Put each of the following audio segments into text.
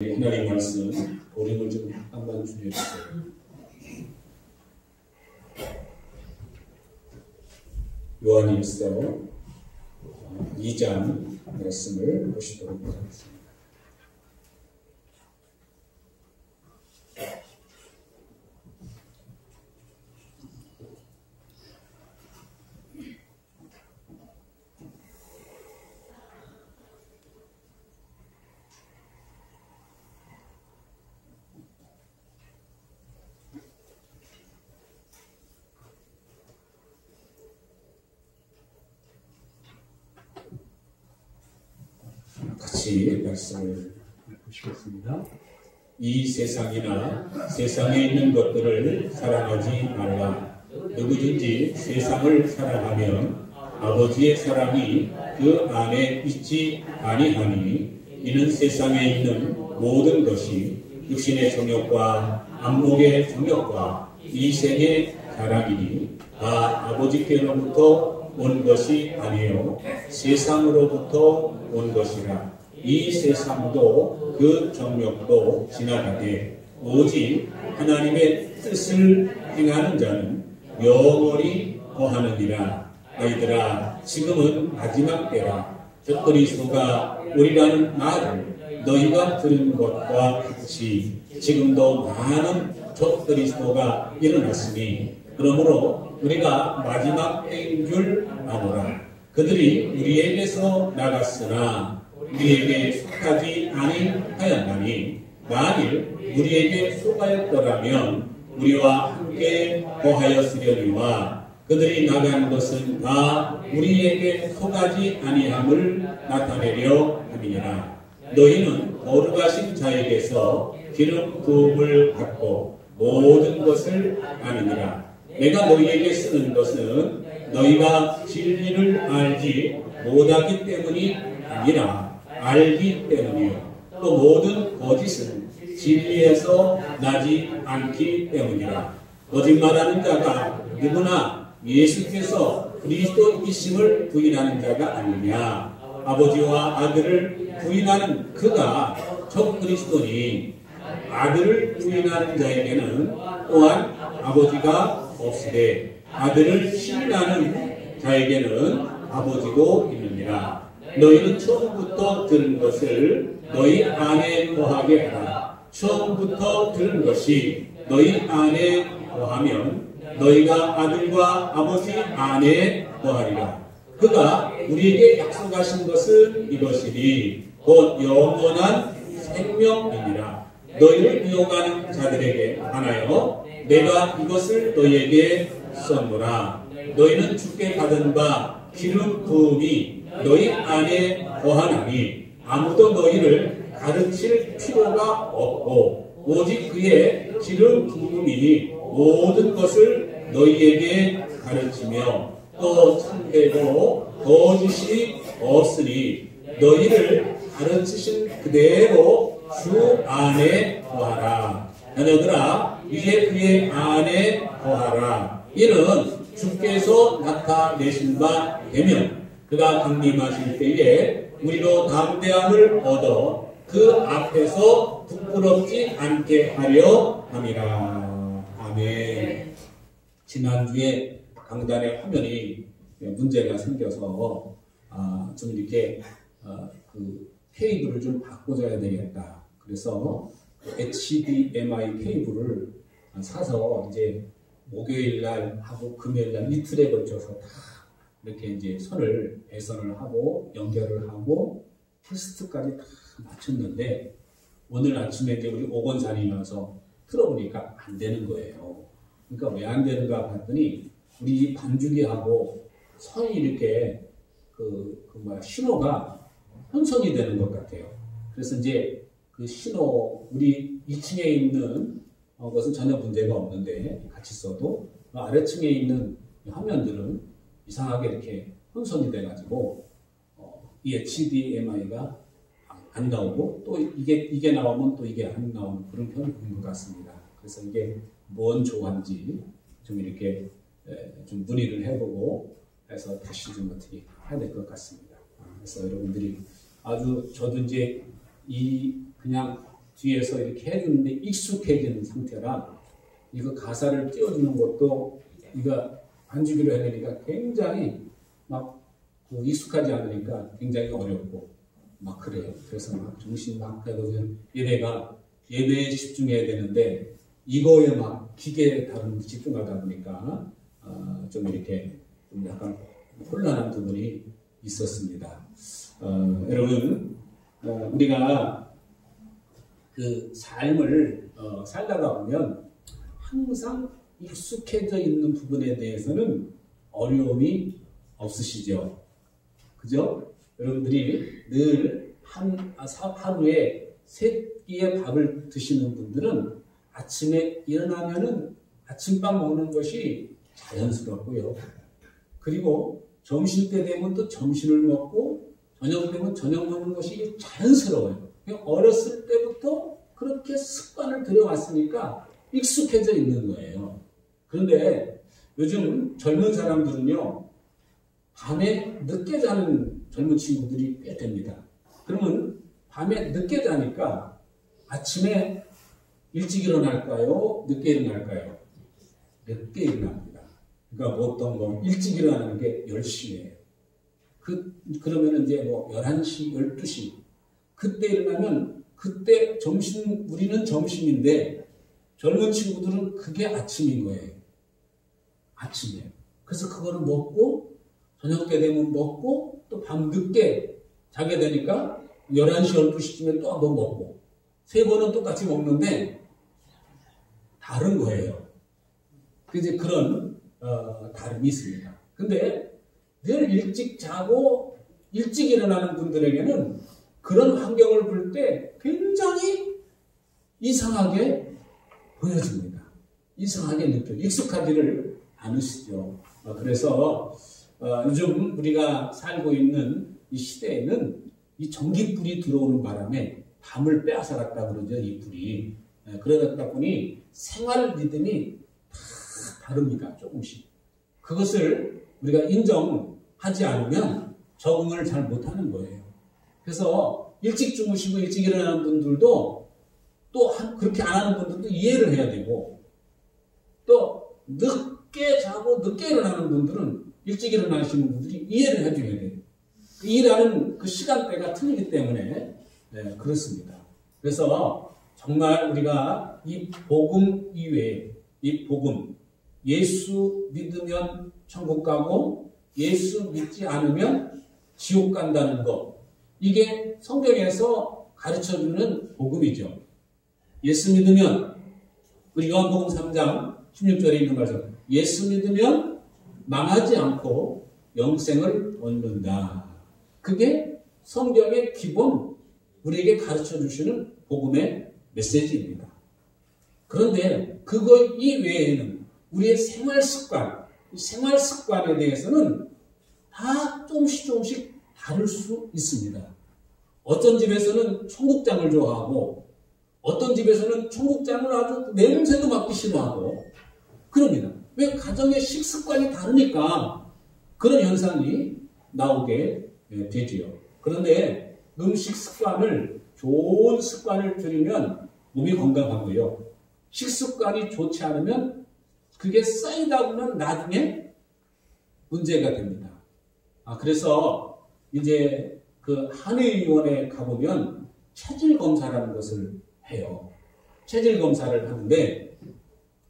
하나님 말씀 보림을 좀 한번 주셔주세요. 요한일서 2장 말씀을 보시도록 하겠습니다. 같이 말씀을 보시겠습니다. 이 세상이나 세상에 있는 것들을 사랑하지 말라. 누구든지 세상을 사랑하면 아버지의 사랑이 그 안에 있지 아니하니 이는 세상에 있는 모든 것이 육신의 정욕과 안목의 정욕과 이 생의 자랑이니 아버지께로부터 온 것이 아니요 세상으로부터 온 것이라. 이 세상도 그 정욕도 지나가되 오직 하나님의 뜻을 행하는 자는 영원히 거하느니라. 아이들아, 지금은 마지막 때라. 적그리스도가 오리라는 말을 너희가 들은 것과 같이 지금도 많은 적그리스도가 일어났으니 그러므로 우리가 마지막 때인 줄 아노라. 그들이 우리에게서 나갔으나 우리에게 속하지 아니하였나니 만일 우리에게 속하였더라면 우리와 함께 거하였으려니와 그들이 나간 것은 다 우리에게 속하지 아니함을 나타내려 함이니라. 너희는 거룩하신 자에게서 기름 부음을 받고 모든 것을 아느니라. 내가 너희에게 쓰는 것은 너희가 진리를 알지 못하기 때문이 아니라 알기 때문이요 또 모든 거짓은 진리에서 나지 않기 때문이라. 거짓말하는 자가 누구나 예수께서 그리스도이심을 부인하는 자가 아니냐. 아버지와 아들을 부인하는 그가 적그리스도니 아들을 부인하는 자에게는 또한 아버지가 없으되 아들을 신뢰하는 자에게는 아버지도 있느니라. 너희는 처음부터 들은 것을 너희 안에 거하게 하라. 처음부터 들은 것이 너희 안에 거하면 너희가 아들과 아버지 안에 거하리라. 그가 우리에게 약속하신 것은 이것이니 곧 영원한 생명이니라. 너희를 미혹하는 자들에게 하나여 내가 이것을 너희에게 썼노라. 너희는 주께 받은 바 기름 부음이 너희 안에 거하나니 아무도 너희를 가르칠 필요가 없고 오직 그의 기름 부음이 모든 것을 너희에게 가르치며 또 참되고 거짓이 없으니 너희를 가르치신 그대로 주 안에 거하라. 자녀들아, 이제 그의 안에 거하라. 이는 주께서 나타내신 바 되면 그가 강림하실 때에 우리로 담대함을 얻어 그 앞에서 부끄럽지 않게 하려 함이라. 아멘. 지난주에 강단의 화면이 문제가 생겨서 좀 이렇게 그 케이블을 좀 바꿔줘야 되겠다. 그래서 HDMI 케이블을 사서 이제 목요일 날 하고 금요일 날 이틀에 걸쳐서 다 이렇게 이제 선을 배선을 하고 연결을 하고 테스트까지 다 마쳤는데 오늘 아침에 이제 우리 오건산이 나서 틀어보니까 안 되는 거예요. 그러니까 왜 안 되는가 봤더니 우리 반주기하고 선이 이렇게 신호가 혼선이 되는 것 같아요. 그래서 이제 그 신호 우리 2층에 있는 것은 전혀 문제가 없는데 같이 써도 아래층에 있는 화면들은 이상하게 이렇게 혼선이 돼가지고 이 HDMI가 안 나오고 또 이게 나오면 또 이게 안 나오는 그런 편이 있는 것 같습니다. 그래서 이게 뭔 조화인지 좀 이렇게 좀 문의를 해보고 해서 다시 좀 어떻게 해야 될 것 같습니다. 그래서 여러분들이 저도 이제 그냥 뒤에서 이렇게 해주는데 익숙해지는 상태라 이거 가사를 띄워주는 것도 이거 반주기로 해야 되니까 굉장히 막 익숙하지 않으니까 굉장히 어렵고 막 그래요. 그래서 막 정신 막 예배에 집중해야 되는데 이거에 막 기계에 다른 집중하다 보니까 좀 이렇게 좀 약간 혼란한 부분이 있었습니다. 여러분 우리가 그 삶을 살다가 보면 항상 익숙해져 있는 부분에 대해서는 어려움이 없으시죠? 그죠? 여러분들이 늘 하루에 3끼의 밥을 드시는 분들은 아침에 일어나면은 아침밥 먹는 것이 자연스럽고요. 그리고 점심때 되면 또 점심을 먹고 저녁 되면 저녁 먹는 것이 자연스러워요. 어렸을 때부터 그렇게 습관을 들여왔으니까 익숙해져 있는 거예요. 그런데 요즘 젊은 사람들은요, 밤에 늦게 자는 젊은 친구들이 꽤 됩니다. 그러면 밤에 늦게 자니까 아침에 일찍 일어날까요? 늦게 일어날까요? 늦게 일어납니다. 그러니까 보통 일찍 일어나는 게 10시예요. 그러면 이제 11시, 12시. 그때 일어나면 그때 우리는 점심인데 젊은 친구들은 그게 아침인 거예요. 아침이에요. 그래서 그거를 먹고 저녁 때 되면 먹고 또 밤 늦게 자게 되니까 11시, 12시쯤에 또 한번 먹고 3번은 똑같이 먹는데 다른 거예요. 이제 그런 다름이 있습니다. 근데 늘 일찍 자고 일찍 일어나는 분들에게는 그런 환경을 볼 때 굉장히 이상하게 보여집니다. 이상하게 익숙하지를 않으시죠. 그래서 요즘 우리가 살고 있는 이 시대에는 이 전기불이 들어오는 바람에 밤을 빼앗아갔다 그러죠. 이 불이. 그러다 보니 생활 리듬이 다 다릅니다. 조금씩. 그것을 우리가 인정하지 않으면 적응을 잘 못하는 거예요. 그래서 일찍 주무시고 일찍 일어나는 분들도 또 그렇게 안 하는 분들도 이해를 해야 되고 또 늦게 자고 늦게 일어나는 분들은 일찍 일어나시는 분들이 이해를 해줘야 돼요. 일하는 그 시간대가 틀리기 때문에 그렇습니다. 그래서 정말 우리가 이 복음 이외에 이 복음 예수 믿으면 천국 가고 예수 믿지 않으면 지옥 간다는 것 이게 성경에서 가르쳐주는 복음이죠. 예수 믿으면 우리 요한복음 3장 16절에 있는 말씀 예수 믿으면 망하지 않고 영생을 얻는다. 그게 성경의 기본 우리에게 가르쳐주시는 복음의 메시지입니다. 그런데 그거 이외에는 우리의 생활 습관에 대해서는 다 조금씩 다를 수 있습니다. 어떤 집에서는 청국장을 좋아하고 어떤 집에서는 청국장을 아주 냄새도 맡기 싫어하고 그럽니다. 왜? 가정의 식습관이 다르니까 그런 현상이 나오게 되지요. 그런데 음식 습관을 좋은 습관을 들이면 몸이 건강하고요. 식습관이 좋지 않으면 그게 쌓이다 보면 나중에 문제가 됩니다. 그래서 이제 그 한의원에 가보면 체질 검사라는 것을 해요. 체질 검사를 하는데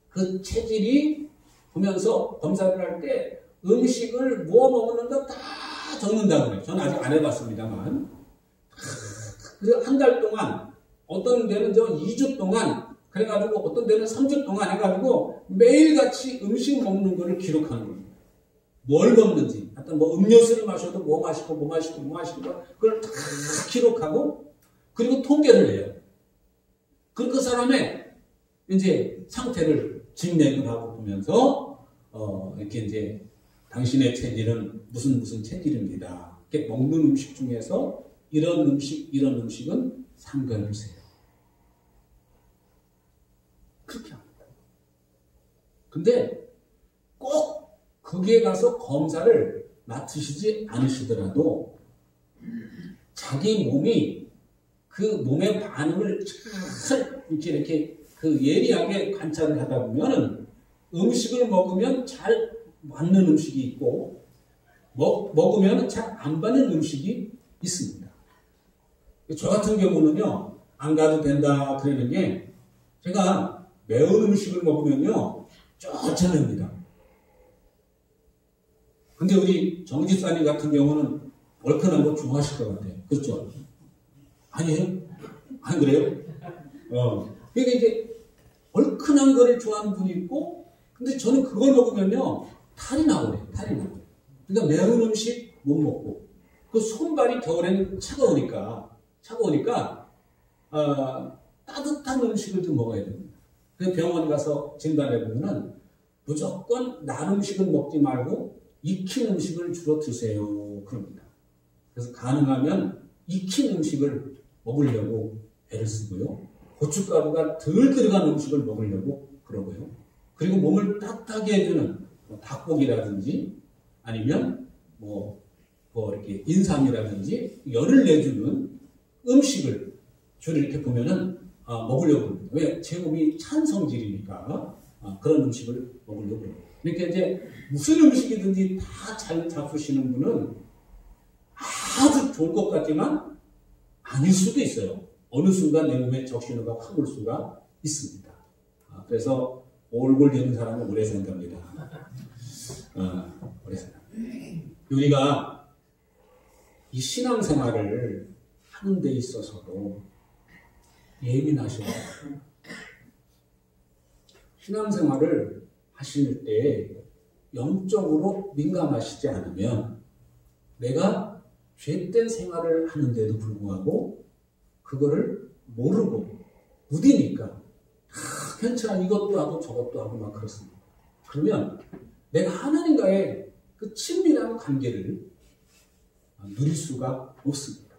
그 체질이 보면서 검사를 할 때 음식을 뭐 먹는다 다 적는다고 그래요. 저는 아직 안 해봤습니다만. 그래서 한 달 동안 어떤 데는 2주 동안 그래가지고 어떤 데는 3주 동안 해가지고 매일같이 음식 먹는 거를 기록하는 겁니다. 뭘 먹는지, 하여튼 음료수를 마셔도 뭐 마시고 그걸 다 기록하고 그리고 통계를 내요. 그리고 그 사람의 이제 상태를 진맥을 하고 보면서 이렇게 이제 당신의 체질은 무슨 체질입니다. 이렇게 먹는 음식 중에서 이런 음식은 삼가주세요. 그렇게 합니다. 근데 꼭 거기에 가서 검사를 맡으시지 않으시더라도 자기 몸이 그 몸의 반응을 잘 이렇게 그 예리하게 관찰을 하다 보면은 음식을 먹으면 잘 맞는 음식이 있고 먹으면 잘 안 받는 음식이 있습니다. 저 같은 경우는요, 안 가도 된다 그러는 게 제가 매운 음식을 먹으면요 쫓아냅니다. 근데 우리 정지사님 같은 경우는 얼큰한 거 좋아하실 것 같아요. 그렇죠? 아니에요? 안 그래요? 그러니까 이제 얼큰한 거를 좋아하는 분이 있고, 근데 저는 그걸 먹으면요 탈이 나오네요. 탈이 나요. 그러니까 매운 음식 못 먹고, 그 손발이 겨울에는 차가우니까 따뜻한 음식을 좀 먹어야 됩니다. 그래서 병원 가서 진단해 보면은 무조건 난 음식은 먹지 말고 익힌 음식을 주로 드세요. 그럽니다. 그래서 가능하면 익힌 음식을 먹으려고 애를 쓰고요. 고춧가루가 덜 들어간 음식을 먹으려고 그러고요. 그리고 몸을 따뜻하게 해주는 닭고기라든지 아니면 이렇게 인삼이라든지 열을 내주는 음식을 주로 이렇게 보면은 먹으려고 합니다. 왜? 제 몸이 찬 성질이니까 그런 음식을 먹으려고 합니다. 그러니까 이제 무슨 음식이든지 다 잘 잡수시는 분은 아주 좋을 것 같지만 아닐 수도 있어요. 어느 순간 내 몸에 적신호가 확 올 수가 있습니다. 그래서 얼굴 되는 사람은 오래 산답니다. 오래 산다. 우리가 이 신앙생활을 하는 데 있어서도 예민하셔야 해요. 신앙생활을 하실 때 영적으로 민감하시지 않으면 내가 죄된 생활을 하는데도 불구하고 그거를 모르고 무디니까 괜찮아 이것도 하고 저것도 하고 막 그렇습니다. 그러면 내가 하나님과의 그 친밀한 관계를 누릴 수가 없습니다.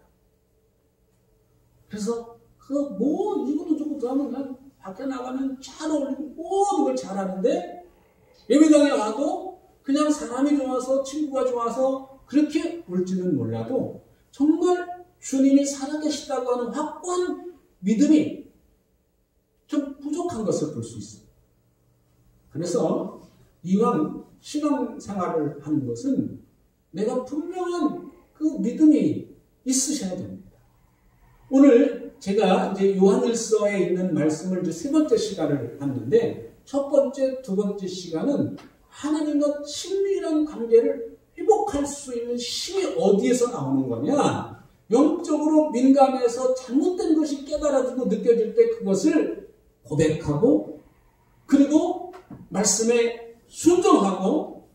그래서 이것도 저것도 하면 난 밖에 나가면 잘 어울리고 모든 걸 잘하는데 예배당에 와도 그냥 사람이 좋아서 친구가 좋아서 그렇게 올지는 몰라도 정말 주님이 살아계시다고 하는 확고한 믿음이 좀 부족한 것을 볼 수 있습니다. 그래서 이왕 신앙생활을 하는 것은 내가 분명한 그 믿음이 있으셔야 됩니다. 오늘 제가 이제 요한일서에 있는 말씀을 이제 세 번째 시간을 봤는데 첫 번째, 두 번째 시간은 하나님과 친밀한 관계를 회복할 수 있는 힘이 어디에서 나오는 거냐? 영적으로 민감해서 잘못된 것이 깨달아지고 느껴질 때 그것을 고백하고 그리고 말씀에 순종하고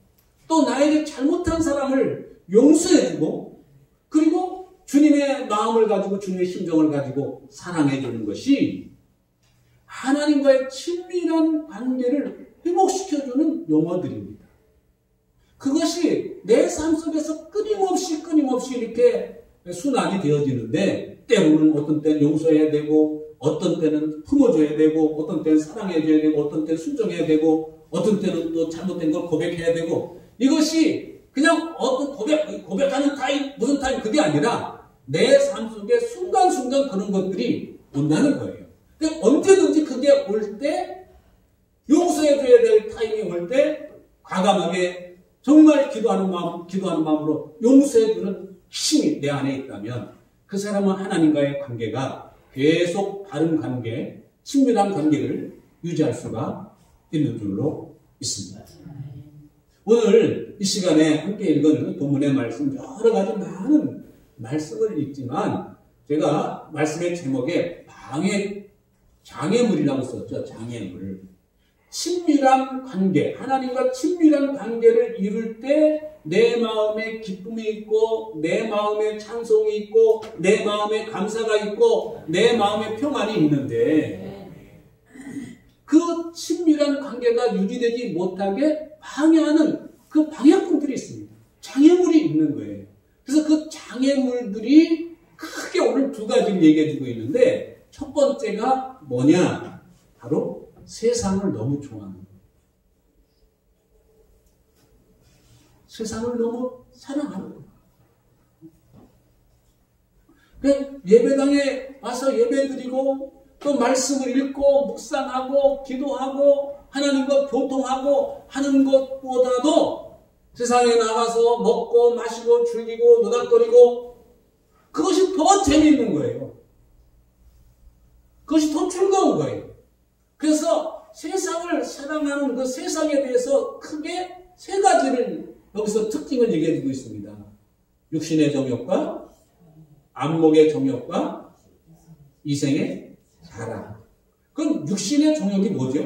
또 나에게 잘못한 사람을 용서해주고 그리고 주님의 마음을 가지고 주님의 심정을 가지고 사랑해 주는 것이 하나님과의 친밀한 관계를 회복시켜주는 용어들입니다. 그것이 내 삶 속에서 끊임없이 이렇게 순환이 되어지는데 때로는 어떤 때는 용서해야 되고 어떤 때는 품어줘야 되고 어떤 때는 사랑해줘야 되고 어떤 때는 순종해야 되고 어떤 때는 또 잘못된 걸 고백해야 되고 이것이 그냥 어떤 고백하는 타임 무슨 타임 그게 아니라 내 삶 속에 순간순간 그런 것들이 온다는 거예요. 근데 언제든지 그게 올 때 용서해줘야 될 타임이 올 때 과감하게 정말 기도하는 마음으로 용서해주는 힘이 내 안에 있다면 그 사람은 하나님과의 관계가 계속 바른 관계, 친밀한 관계를 유지할 수가 있는 줄로 믿습니다. 오늘 이 시간에 함께 읽은 본문의 말씀 여러 가지 많은 말씀을 읽지만 제가 말씀의 제목에 장애물이라고 썼죠. 장애물. 친밀한 관계, 하나님과 친밀한 관계를 이룰 때 내 마음에 기쁨이 있고 내 마음에 찬송이 있고 내 마음에 감사가 있고 내 마음에 평안이 있는데 그 친밀한 관계가 유지되지 못하게 방해하는 그 방해꾼들이 있습니다. 장애물이 있는 거예요. 그래서 그 장애물들이 크게 오늘 두 가지를 얘기해 주고 있는데 첫 번째가 뭐냐? 바로 세상을 너무 좋아하는 거예요. 세상을 너무 사랑하는 거예요. 예배당에 와서 예배드리고 또 말씀을 읽고 묵상하고 기도하고 하나님과 교통하고 하는 것보다도 세상에 나가서 먹고 마시고 즐기고 노닥거리고 그것이 더 재미있는 거예요. 그것이 더 즐거운 거예요. 그래서 세상을 사랑하는 그 세상에 대해서 크게 세 가지를 여기서 특징을 얘기해 주고 있습니다. 육신의 정욕과 안목의 정욕과 이생의 자랑. 그럼 육신의 정욕이 뭐죠?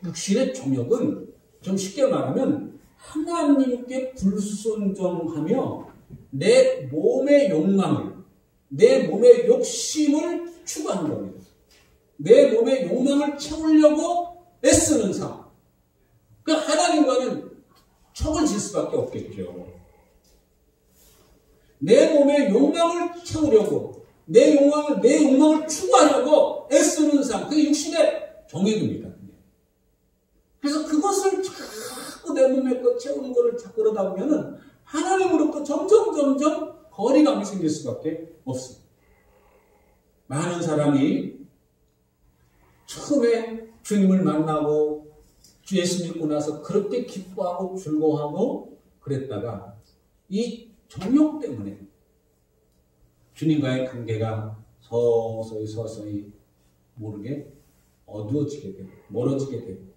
육신의 정욕은 좀 쉽게 말하면 하나님께 불순종하며 내 몸의 욕망을, 내 몸의 욕심을 추구하는 겁니다. 내 몸의 욕망을 채우려고 애쓰는 삶. 그러니까 하나님과는 척을 질 수밖에 없겠죠. 내 몸의 욕망을 채우려고, 내 욕망을 추구하려고 애쓰는 삶. 그게 육신의 정욕입니다. 그래서 그것을 자꾸 내 몸에 채우는 것을 자꾸 그러다 보면은 하나님으로부터 점점 거리감이 생길 수밖에 없습니다. 많은 사람이 처음에 주님을 만나고 주 예수 믿고 나서 그렇게 기뻐하고 즐거워하고 그랬다가 이 정욕 때문에 주님과의 관계가 서서히 모르게 어두워지게 되고 멀어지게 되고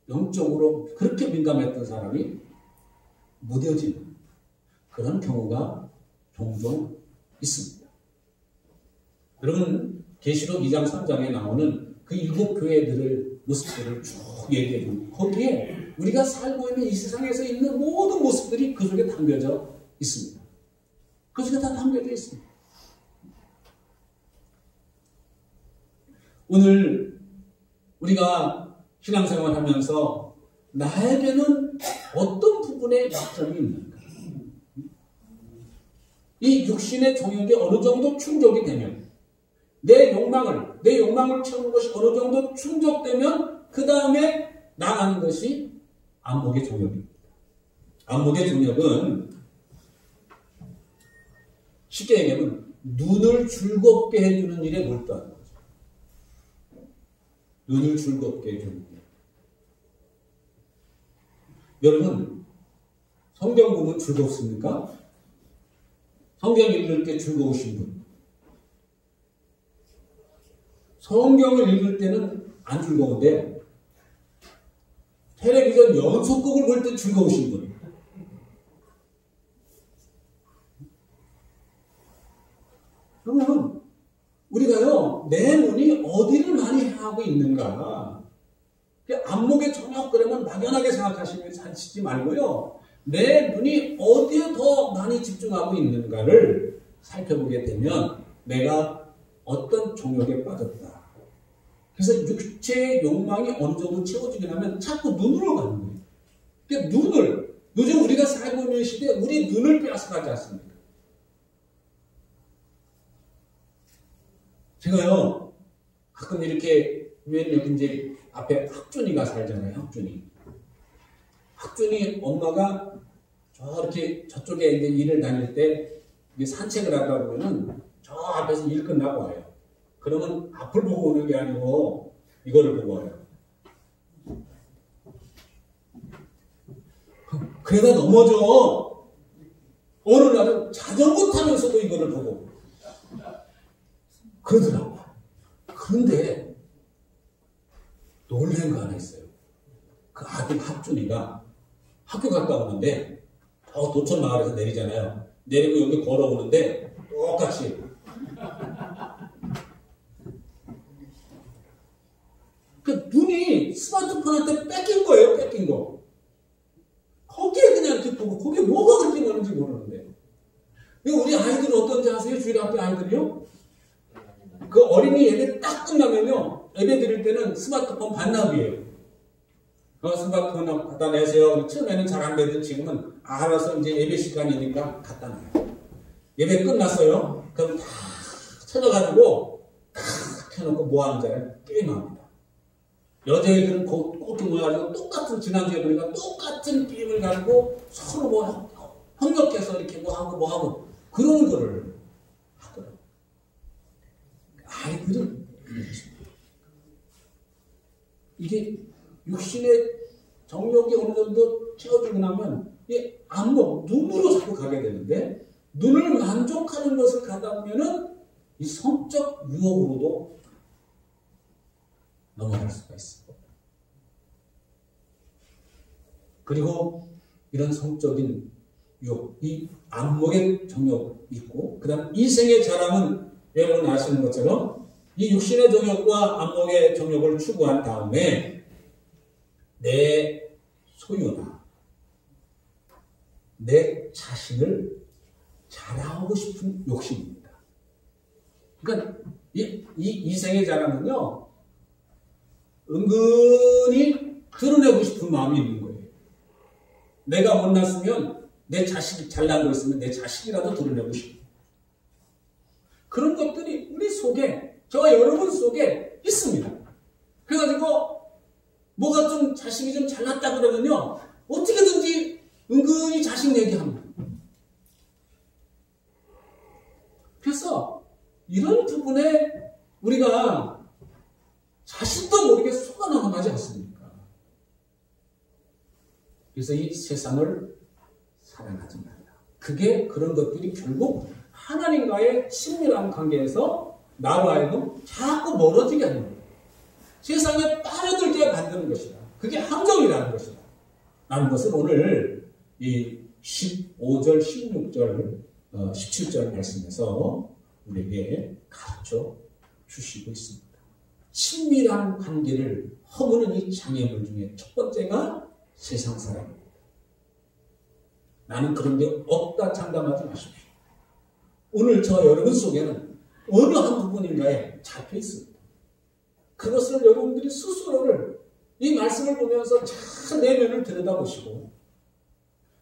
영적으로 그렇게 민감했던 사람이 무뎌지는 그런 경우가 종종 있습니다. 여러분 계시록 2장 3장에 나오는 그 7 교회들을 모습들을 쭉 얘기해 줍니다. 거기에 우리가 살고 있는 이 세상에서 있는 모든 모습들이 그 속에 담겨져 있습니다. 그 속에 다 담겨져 있습니다. 오늘 우리가 신앙생활 하면서 나에게는 어떤 부분에 약점이 있는가? 이 육신의 정욕이 어느 정도 충족이 되면 내 욕망을 채우는 것이 어느 정도 충족되면 그 다음에 나가는 것이 안목의 정욕입니다. 안목의 정욕은 쉽게 얘기하면 눈을 즐겁게 해주는 일에 몰두하는 거죠. 눈을 즐겁게 해주는 일. 여러분 성경 보면 즐겁습니까? 성경 읽을 때 즐거우신 분. 성경을 읽을 때는 안 즐거운데 텔레비전 연속극을 볼 때 즐거우신 분. 그러면 우리가요 내 눈이 어디를 많이 향하고 있는가. 안목에 정욕 그러면 막연하게 생각하시지 말고요. 내 눈이 어디에 더 많이 집중하고 있는가를 살펴보게 되면 내가 어떤 정욕에 빠졌다. 그래서 육체의 욕망이 어느 정도 채워지게 하면 자꾸 눈으로 가는 거예요. 그러니까 눈을, 요즘 우리가 살고 있는 시대에 우리 눈을 빼앗아가지 않습니까? 제가요, 가끔 이렇게, 여기 이제 앞에 학준이가 살잖아요, 학준이. 학준이 엄마가 저쪽에 이제 일을 다닐 때 산책을 하다 보면은 저 앞에서 일 끝나고 와요. 그러면 앞을 보고 오는 게 아니고 이거를 보고 와요. 그러다 넘어져. 어느 날은 자전거 타면서도 이거를 보고 그러더라고요. 그런데 놀란 거 하나 있어요. 그 아들 학준이가 학교 갔다 오는데 도천 마을에서 내리잖아요. 내리고 여기 걸어오는데 똑같이 그 눈이 스마트폰한테 뺏긴 거예요. 뺏긴 거. 거기에 그냥 이렇게 보고 거기에 뭐가 그렇게 많은지 모르는데 우리 아이들은 어떤지 아세요? 주일 앞에 아이들이요? 그 어린이 예배 딱 끝나면요 예배 드릴 때는 스마트폰 반납이에요. 스마트폰 갖다 내세요. 처음에는 잘 안 되던 지금은 알아서 이제 예배 시간이니까 갖다 놔요. 예배 끝났어요. 그럼 다 찾아가지고 다 켜놓고 뭐 하는 줄 알아요? 게임합니다. 여자애들은 그렇게 모여가지고 똑같은, 지난주에 보니까 똑같은 빔을 가지고 서로 협력해서 이렇게 뭐 하고 그런 거를 하더라고요. 아이들은 이게 육신의 정욕이 어느 정도 채워지고 나면 이 안목, 눈으로 자꾸 가게 되는데, 눈을 만족하는 것을 가다 보면은 이 성적 유혹으로도 넘어갈 수가 있습니다. 그리고 이런 성적인 유혹, 이 안목의 정욕이 있고, 그 다음 이생의 자랑은 여러분 아시는 것처럼 이 육신의 정욕과 안목의 정욕을 추구한 다음에 내 소유나 내 자신을 자랑하고 싶은 욕심입니다. 그러니까 이 이생의 자랑은요, 은근히 드러내고 싶은 마음이 있는 거예요. 내가 못났으면 내 자식이 잘난 거 있으면 내 자식이라도 드러내고 싶고, 그런 것들이 우리 속에, 저와 여러분 속에 있습니다. 그래가지고 뭐가 좀 자식이 좀 잘났다 그러면요, 어떻게든지 은근히 자식 얘기합니다. 그래서 이런 부분에 우리가 자신도 모르게 속아나가지 않습니까? 그래서 이 세상을 사랑하지 말라. 그게, 그런 것들이 결국 하나님과의 친밀한 관계에서 나로 하여금 자꾸 멀어지게 하는 거예요. 세상에 빠져들게 만드는 것이다. 그게 함정이라는 것이다. 라는 것을 오늘 이 15절, 16절, 17절 말씀에서 우리에게 가르쳐 주시고 있습니다. 친밀한 관계를 허무는 이 장애물 중에 첫 번째가 세상 사랑입니다. 나는 그런 게 없다 장담하지 마십시오. 오늘 저 여러분 속에는 어느 한 부분인가에 잡혀 있습니다. 그것을 여러분들이 스스로를 이 말씀을 보면서 잘 내면을 들여다보시고,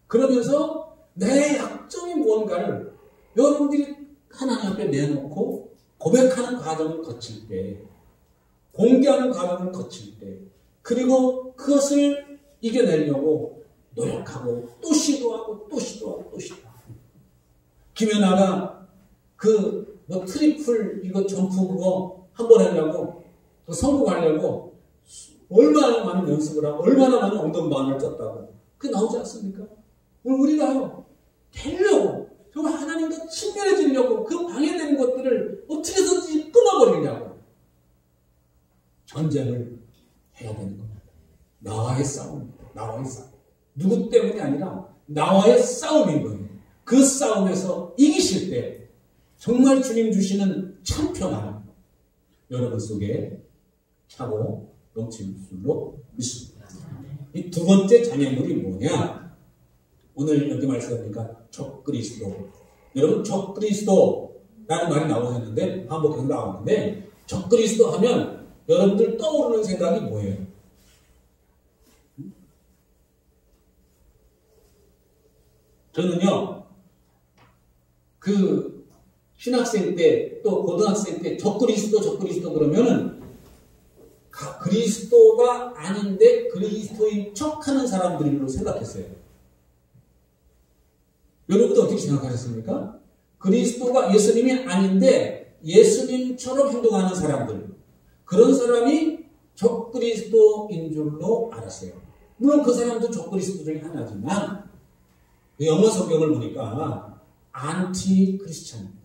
그러면서 내 약점이 무언가를 여러분들이 하나님 앞에 내놓고 고백하는 과정을 거칠 때, 공개하는 과정을 거칠 때, 그리고 그것을 이겨내려고 노력하고 또 시도하고 또 시도하고 또 시도하고. 김연아가 트리플 이거 점프 그거 한번 하려고, 또 성공하려고 얼마나 많은 연습을 하고 얼마나 많은 엉덩방을 쪘다고. 그게 나오지 않습니까? 우리가요, 되려고, 정말 하나님과 친밀해지려고 그 방해되는 것들을 어떻게든지 끊어버리려고 전쟁을 해야 되는 겁니다. 나와의 싸움입니다. 나와의 싸움. 누구 때문이 아니라 나와의 싸움인 거예요. 그 싸움에서 이기실 때 정말 주님 주시는 참 평안 여러분 속에 차고 넘칠 줄로 믿습니다. 이 두 번째 장애물이 뭐냐? 오늘 여기 말씀하니까 적그리스도. 여러분, 적그리스도라는 말이 나오셨는데, 반복해서 나오는데, 적그리스도 하면 여러분들 떠오르는 생각이 뭐예요? 저는요, 신학생 때, 또 고등학생 때 적그리스도 그러면은 그리스도가 아닌데 그리스도인 척하는 사람들로 생각했어요. 여러분도 어떻게 생각하셨습니까? 그리스도가 예수님이 아닌데 예수님처럼 행동하는 사람들, 그런 사람이 적그리스도인 줄로 알았어요. 물론 그 사람도 적그리스도 중에 하나지만 영어 성경을 보니까 안티 크리스찬입니다.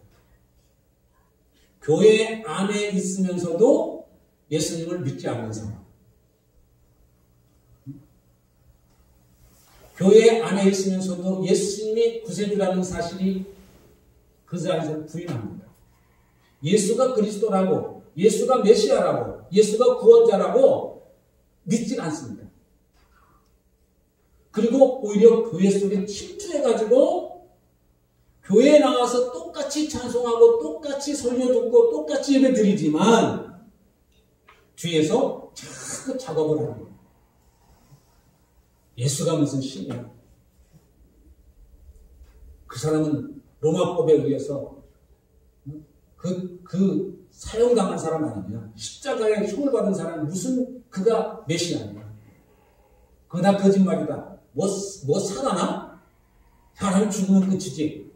교회 안에 있으면서도 예수님을 믿지 않는 사람. 교회 안에 있으면서도 예수님이 구세주라는 사실이 그 자리에서 부인합니다. 예수가 그리스도라고, 예수가 메시아라고, 예수가 구원자라고 믿지 않습니다. 그리고 오히려 교회 속에 침투해가지고 교회에 나와서 똑같이 찬송하고 똑같이 설교 듣고 똑같이 예배 드리지만 뒤에서 자꾸 작업을 하는 거예요. 예수가 무슨 신이야? 그 사람은 로마법에 의해서 그 사형당한 사람 아니냐? 십자가에 총을 받은 사람 무슨 그가 메시아냐? 그거 다 거짓말이다. 뭐 살아나? 사람 죽으면 끝이지.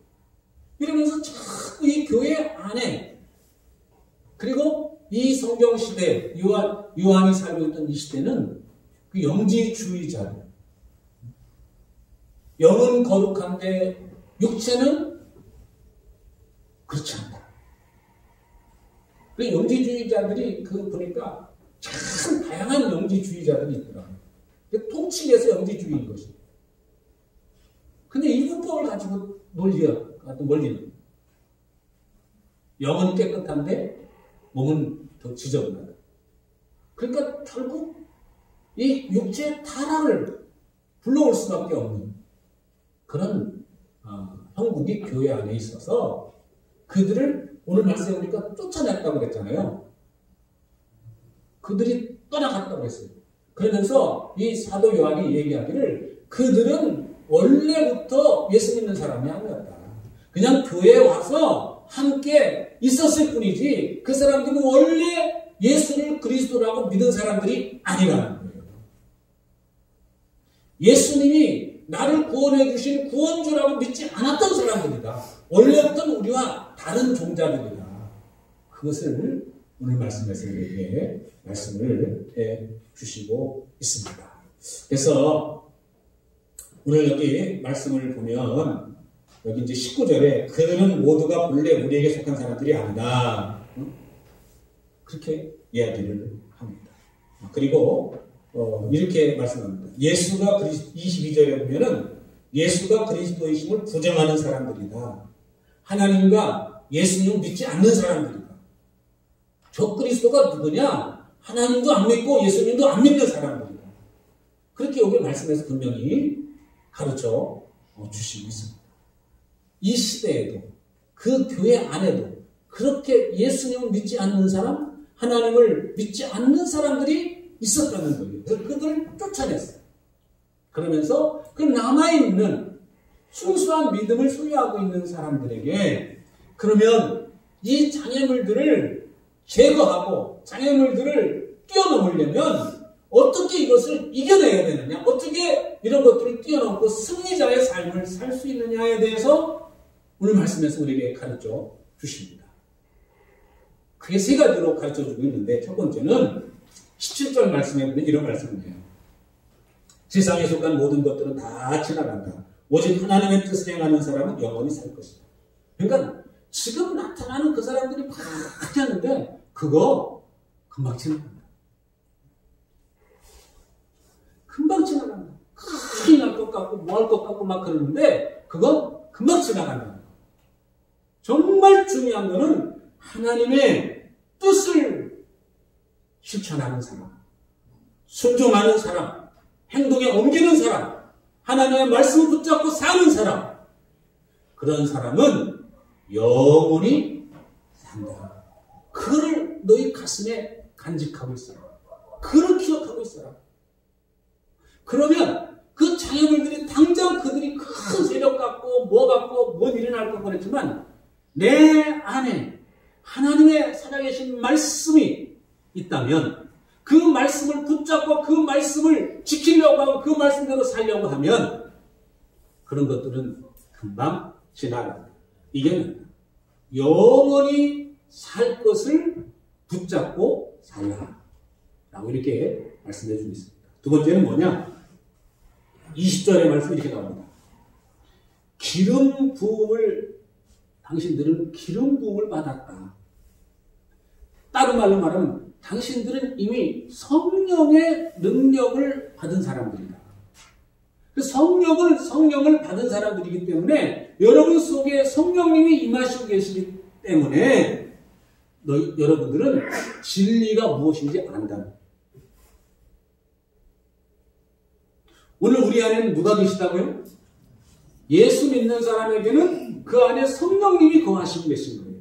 이러면서 자꾸 이 교회 안에, 그리고 이 성경 시대, 요한이 살고 있던 이 시대는 그 영지주의자들. 영은 거룩한데 육체는 그렇지 않다. 그 영지주의자들이 보니까 참 다양한 영지주의자들이 있더라고요. 통칭해서 영지주의인 것이. 근데 이 문법을 가지고 논리는 영은 깨끗한데 몸은 더 지저분하다. 그러니까 결국 이 육체의 타락을 불러올 수밖에 없는 그런 형국이 교회 안에 있어서 그들을 오늘 말씀에 보니까 쫓아냈다고 그랬잖아요. 그들이 떠나갔다고 했어요. 그러면서 이 사도 요한이 얘기하기를 그들은 원래부터 예수 믿는 사람이 아니었다. 그냥 교회에 와서 함께 있었을 뿐이지 그 사람들은 원래 예수를 그리스도라고 믿은 사람들이 아니라는 거예요. 예수님이 나를 구원해 주신 구원주라고 믿지 않았던 사람들이다. 원래부터는 우리와 다른 종자들이다. 그것을 오늘 말씀에서 우리에게 말씀을 해 주시고 있습니다. 그래서 오늘 여기 말씀을 보면 여기 이제 19절에 그들은 모두가 본래 우리에게 속한 사람들이 아니다. 그렇게 이야기를 합니다. 그리고 이렇게 말씀합니다. 22절에 보면은 예수가 그리스도이심을 부정하는 사람들이다. 하나님과 예수님을 믿지 않는 사람들이다. 저 그리스도가 누구냐? 하나님도 안 믿고 예수님도 안 믿는 사람들이다. 그렇게 여기 말씀에서 분명히 가르쳐 주시고 있습니다. 이 시대에도 그 교회 안에도 그렇게 예수님을 믿지 않는 사람, 하나님을 믿지 않는 사람들이 있었다는 거예요. 그래서 그들을 쫓아냈어요. 그러면서 그 남아있는 순수한 믿음을 소유하고 있는 사람들에게 그러면 이 장애물들을 제거하고 장애물들을 뛰어넘으려면 어떻게 이것을 이겨내야 되느냐, 어떻게 이런 것들을 뛰어넘고 승리자의 삶을 살 수 있느냐에 대해서 오늘 말씀에서 우리에게 가르쳐 주십니다. 그게 세 가지로 가르쳐 주고 있는데 첫 번째는 17절 말씀에 보면 이런 말씀이에요. 세상에 속한 모든 것들은 다 지나간다. 오직 하나님의 뜻을 행하는 사람은 영원히 살 것이다. 그러니까 지금 나타나는 그 사람들이 많이 하는데 그거 금방 지나간다. 금방 지나간다. 큰일 날 것 같고 뭐 할 것 같고 막 그러는데 그건 금방 지나간다. 정말 중요한 거는 하나님의 뜻을 실천하는 사람, 순종하는 사람, 행동에 옮기는 사람, 하나님의 말씀을 붙잡고 사는 사람, 그런 사람은 영원히 산다. 그를 너희 가슴에 간직하고 있어라. 그를 기억하고 있어라. 그러면 그 장애물들이 당장 그들이 큰 세력 갖고 뭐 갖고 뭔 일이 날 것 그랬지만 내 안에 하나님의 살아계신 말씀이 있다면 그 말씀을 붙잡고 그 말씀을 지키려고 하고 그 말씀대로 살려고 하면 그런 것들은 금방 지나간다. 이게 영원히 살 것을 붙잡고 살라 라고 이렇게 말씀해 주고 있습니다. 두 번째는 뭐냐? 20절의 말씀이 이렇게 나옵니다. 기름 부음을 당신들은 기름 부음을 받았다. 다른 말로 말하면 당신들은 이미 성령의 능력을 받은 사람들이다. 성령을 받은 사람들이기 때문에 여러분 속에 성령님이 임하시고 계시기 때문에 여러분들은 진리가 무엇인지 안다. 오늘 우리 안에는 누가 계시다고요? 예수 믿는 사람에게는 그 안에 성령님이 거하시고 계신 거예요.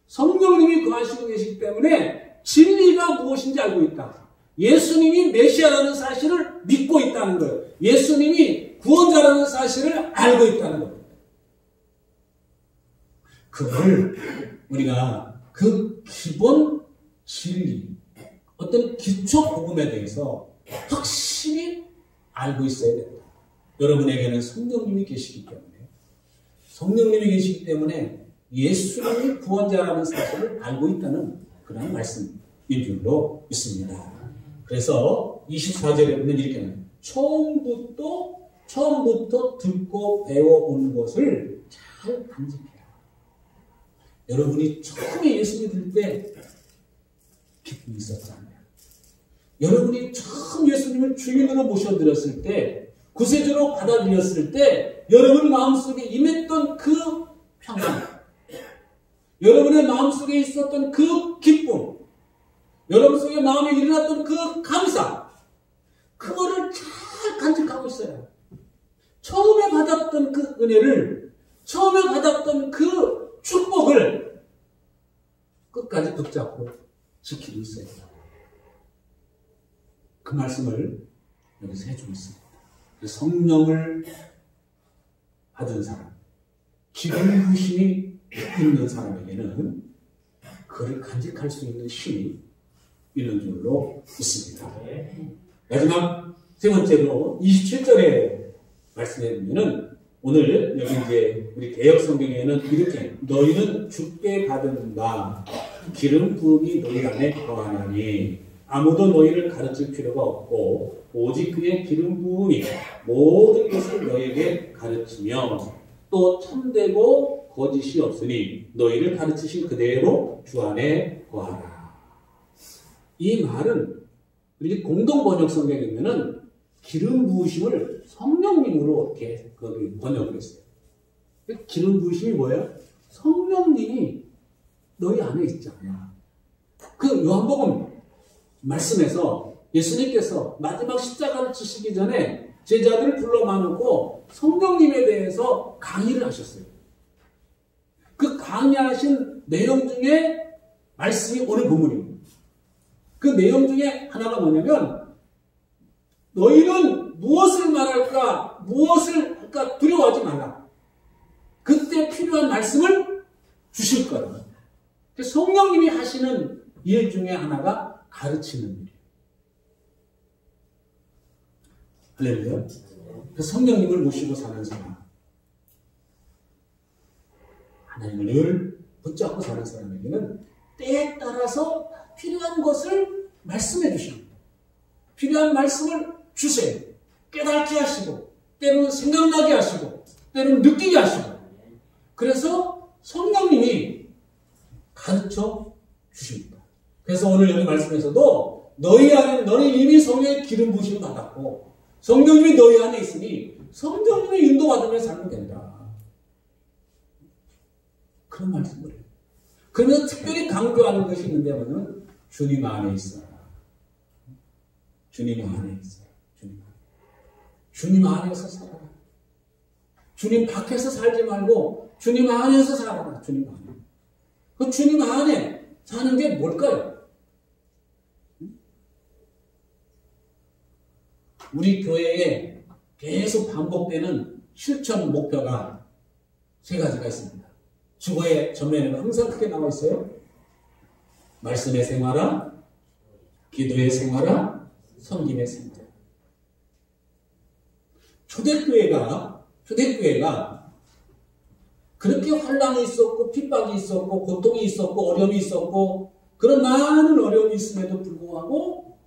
성령님이 거하시고 계시기 때문에 진리가 무엇인지 알고 있다. 예수님이 메시아라는 사실을 믿고 있다는 거예요. 예수님이 구원자라는 사실을 알고 있다는 겁니다. 그걸 우리가 그 기본 진리, 어떤 기초 복음에 대해서 확실히 알고 있어야 된다. 여러분에게는 성령님이 계시기 때문에 예수님이 구원자라는 사실을 알고 있다는 그런 말씀인 줄로 믿습니다. 그래서 24절에 보면 이렇게 합니다. 처음부터 듣고 배워온 것을 잘 간직해라. 여러분이 처음에 예수 믿을 때 기쁨이 있었잖아요. 여러분이 처음 예수님을 주인으로 모셔드렸을 때, 구세주로 받아들였을 때 여러분 마음속에 임했던 그 평안, 여러분의 마음속에 있었던 그 기쁨, 여러분 속에 마음에 일어났던 그 감사, 그거를 잘 간직하고 있어요. 처음에 받았던 그 은혜를, 처음에 받았던 그 축복을 끝까지 붙잡고 지키고 있어요. 그 말씀을 여기서 해주고 있습니다. 성령을 받은 사람, 기름 부심이 있는 사람에게는 그를 간직할 수 있는 힘이 있는 줄로 믿습니다. 마지막 세 번째로 27절에 말씀해 보면은 오늘 여기 이제 우리 개역 성경에는 이렇게 너희는 주께 받은 바 기름 부음이 너희 안에 거하나니 아무도 너희를 가르칠 필요가 없고 오직 그의 기름 부음이 모든 것을 너희에게 가르치며 또 참되고 거짓이 없으니 너희를 가르치신 그대로 주 안에 거하라. 이 말은 우리 공동 번역 성경에 보면은 기름 부으심을 성령님으로 이렇게 거기 번역을 했어요. 기름 부으심이 뭐예요? 성령님이 너희 안에 있잖아요. 그 요한복음 말씀에서 예수님께서 마지막 십자가를 지시기 전에 제자들을 불러 모아놓고 성령님에 대해서 강의를 하셨어요. 그 강의하신 내용 중에 말씀이 오늘 본문입니다. 그 내용 중에 하나가 뭐냐면 너희는 무엇을 말할까, 무엇을 할까 두려워하지 말라. 그때 필요한 말씀을 주실 거다. 성령님이 하시는 일 중에 하나가 가르치는 일이에요. 할렐루야. 성령님을 모시고 사는 사람, 하나님을 늘 붙잡고 사는 사람에게는 때에 따라서 필요한 것을 말씀해 주십니다. 필요한 말씀을 주세요. 깨닫게 하시고, 때로는 생각나게 하시고, 때로는 느끼게 하시고, 그래서 성령님이 가르쳐 주십니다. 그래서 오늘 여기 말씀에서도 너희 안에 너는 이미 성령의 기름 부으심을 받았고 성령님이 너희 안에 있으니 성령님의 인도받으며 살면 된다. 그런 말씀을 해요. 그러면서 특별히 강조하는 것이 있는데 뭐냐면 주님 안에 있어라. 주님 안에 있어라. 주님 안에서 살아라. 주님 밖에서 살지 말고 주님 안에서 살아라. 주님 안에. 그 주님 안에 사는 게 뭘까요? 우리 교회에 계속 반복되는 실천 목표가 세 가지가 있습니다. 주보의 전면에는 항상 크게 나와 있어요. 말씀의 생활화, 기도의 생활화, 섬김의 생활화. 초대교회가 그렇게 환난이 있었고 핍박이 있었고 고통이 있었고 어려움이 있었고 그런 많은 어려움이 있음에도 불구하고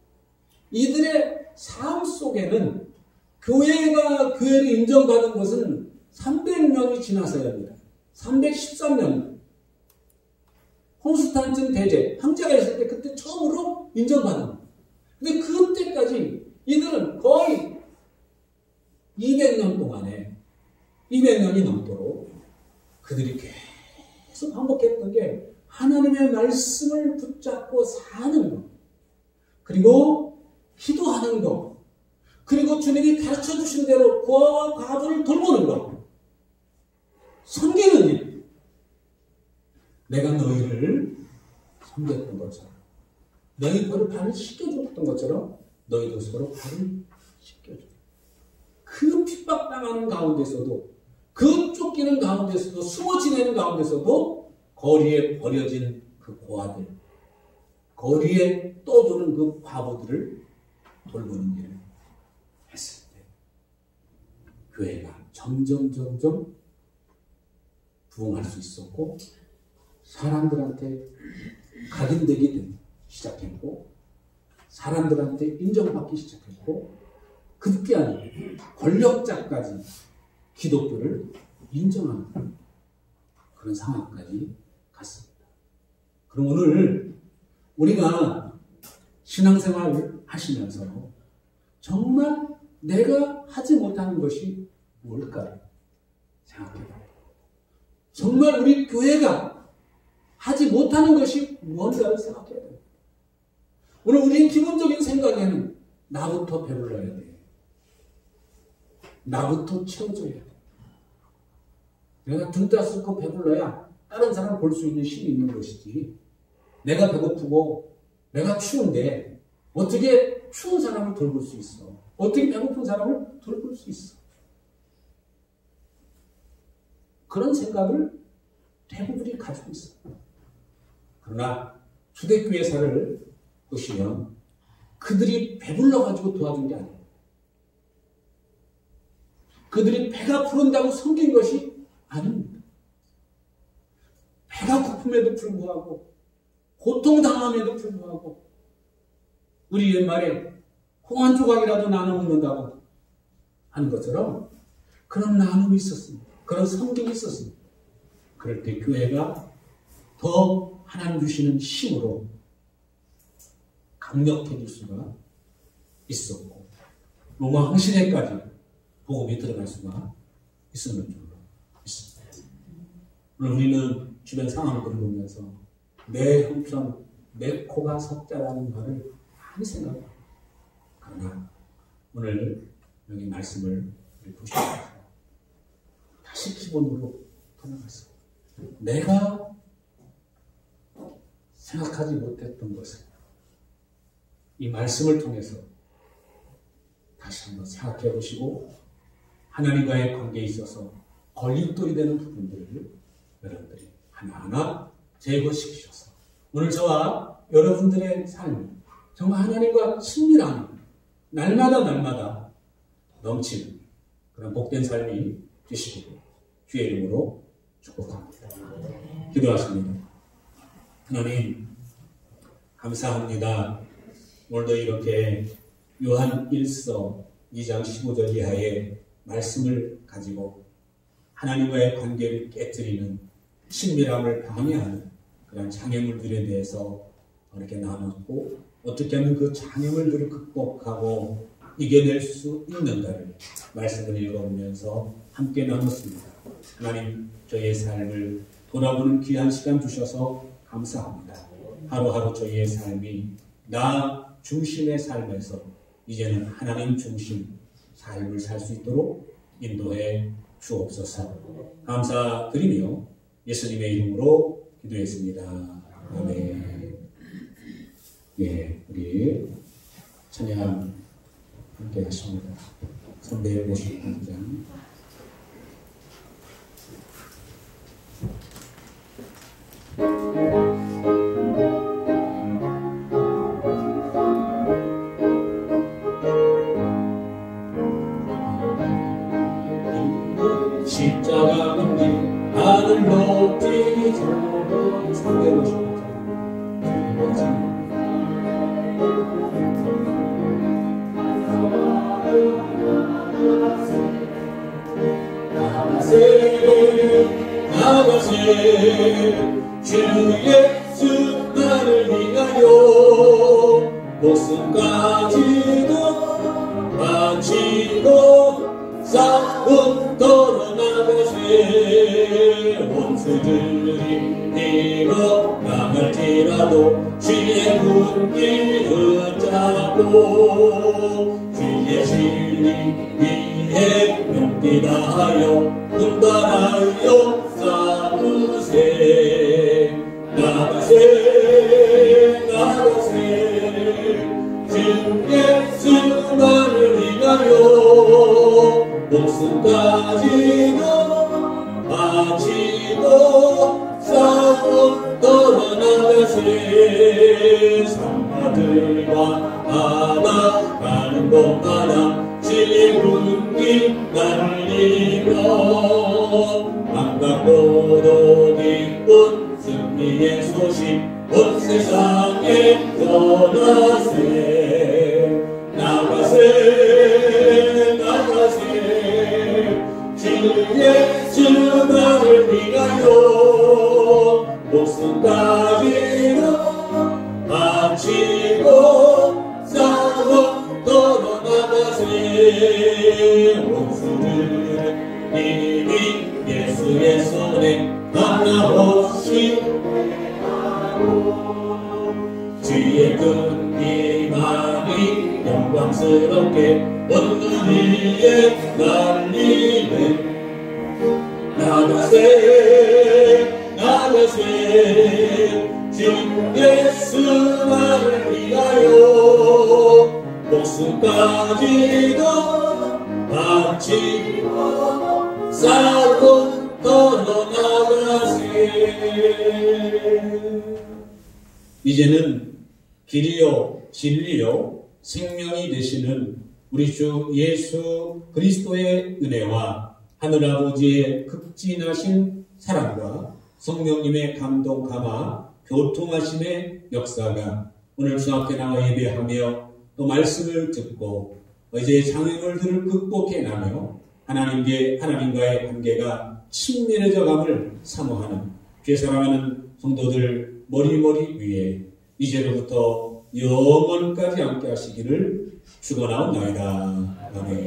이들의 삶 속에는 교회가 교회를 인정받은 것은 300년이 지나서야 합니다. 313년 콘스탄틴 대제 황제가 있을 때 그때 처음으로 인정받은 거예요. 근데 그때까지 이들은 거의 200년 동안에 200년이 넘도록 그들이 계속 반복했던 게 하나님의 말씀을 붙잡고 사는 것, 그리고 기도하는 것, 그리고 주님이 가르쳐주신 대로 고아와 과부를 돌보는 것, 섬기는 일. 내가 너희를 섬겼던 것처럼, 너희 발을 씻겨줬던 것처럼 너희도 서로 발을 씻겨줘. 그 핍박당하는 가운데서도, 그 쫓기는 가운데서도, 숨어 지내는 가운데서도 거리에 버려진 그 고아들, 거리에 떠도는 그 과부들을 돌보는 일을 했을 때 교회가 점점 부흥할 수 있었고 사람들한테 각인되기 시작했고 사람들한테 인정받기 시작했고 그뿐이 아니고 권력자까지 기독교를 인정하는 그런 상황까지 갔습니다. 그럼 오늘 우리가 신앙생활을 하시면서 정말 내가 하지 못하는 것이 뭘까요? 생각해봐요. 정말 우리 교회가 하지 못하는 것이 무언가를 생각해야 돼요. 오늘 우리의 기본적인 생각에는 나부터 배불러야 돼. 나부터 채워줘야 돼. 내가 둘 다 쓰고 배불러야 다른 사람 볼 수 있는 힘이 있는 것이지. 내가 배고프고 내가 추운데 어떻게 추운 사람을 돌볼 수 있어? 어떻게 배고픈 사람을 돌볼 수 있어? 그런 생각을 대부분이 가지고 있어요. 그러나 초대교회사를 보시면 그들이 배불러가지고 도와준 게 아니에요. 그들이 배가 부른다고 섬긴 것이 아닙니다. 배가 고픔에도 불구하고 고통당함에도 불구하고 우리 옛말에 콩 한 조각이라도 나눠 먹는다고 하는 것처럼 그런 나눔이 있었습니다. 그런 섬김이 있었습니다. 그럴 때 교회가 더 하나님 주시는 힘으로 강력해질 수가 있었고 로마 황실에까지 복음이 들어갈 수가 있었는 줄로 믿습니다. 오늘 우리는 주변 상황을 보면서 내 형편, 내 코가 석자라는 말을 많이 생각합니다. 그러나 오늘 여기 말씀을 보시면서 다시 기본으로 돌아갔습니다. 내가 생각하지 못했던 것을 이 말씀을 통해서 다시 한번 생각해 보시고 하나님과의 관계에 있어서 걸림돌이 되는 부분들을 여러분들이 하나하나 제거시키셔서 오늘 저와 여러분들의 삶 정말 하나님과 친밀한 날마다 넘치는 그런 복된 삶이 되시기를 주의 이름으로 축복합니다. 기도하십니다. 하나님 감사합니다. 오늘도 이렇게 요한 1서 2장 15절 이하의 말씀을 가지고 하나님과의 관계를 깨뜨리는 친밀함을 방해하는 그런 장애물들에 대해서 이렇게 나눴고 어떻게 하면 그 장애물들을 극복하고 이겨낼 수 있는가를 말씀을 읽어보면서 함께 나눴습니다. 하나님 저희의 삶을 돌아보는 귀한 시간 주셔서 감사합니다. 하루하루 저희의 삶이 나 중심의 삶에서 이제는 하나님 중심 삶을 살 수 있도록 인도해 주옵소서. 감사드리며 예수님의 이름으로 기도했습니다. 아멘. 예, 우리 찬양 함께 하십니다. 356장. 십자가 넘긴 하늘 높이 저도 356장. 나가세 주 예수 나를 위하여 목숨까지도 바치고 싸움 걸어 나가세 원수들이 이거 나갈지라도 주의 문길 붙잡고 주의 진리 위에 용기 다하여 분발하여 싸우세 나가세 주 예수 나를 위하여 목숨까지도 바치고 싸고 떠나가세 산파들과 바다가는 곳마다 진리의 군기 날리며 반갑고도 기쁜 승리의 소식 온 세상에 전하세 나가세 나가세 진리의 주만을 위하여 목숨까지도 바치고 싸워 떠나가세 원수들은 이미 예수의 손에 만나보시 주의 끈기만이 영광스럽게 온 위에 날리네 나가세 나가세 주 예수만을 위하여 목숨까지도 바치고 싸고 떠나가세 이제는 길이요 진리요 생명이 되시는 우리 주 예수 그리스도의 은혜와 하늘아버지의 극진하신 사랑과 성령님의 감동 감화 교통하심의 역사가 오늘 주 앞에 나와 예배하며 또 말씀을 듣고 이제 장애물들을 극복해 나며 하나님과의 관계가 친밀해져감을 사모하는 죄 사랑하는 성도들 머리머리 위에 이제로부터 영원까지 함께 하시기를 축원하옵나이다. 아멘.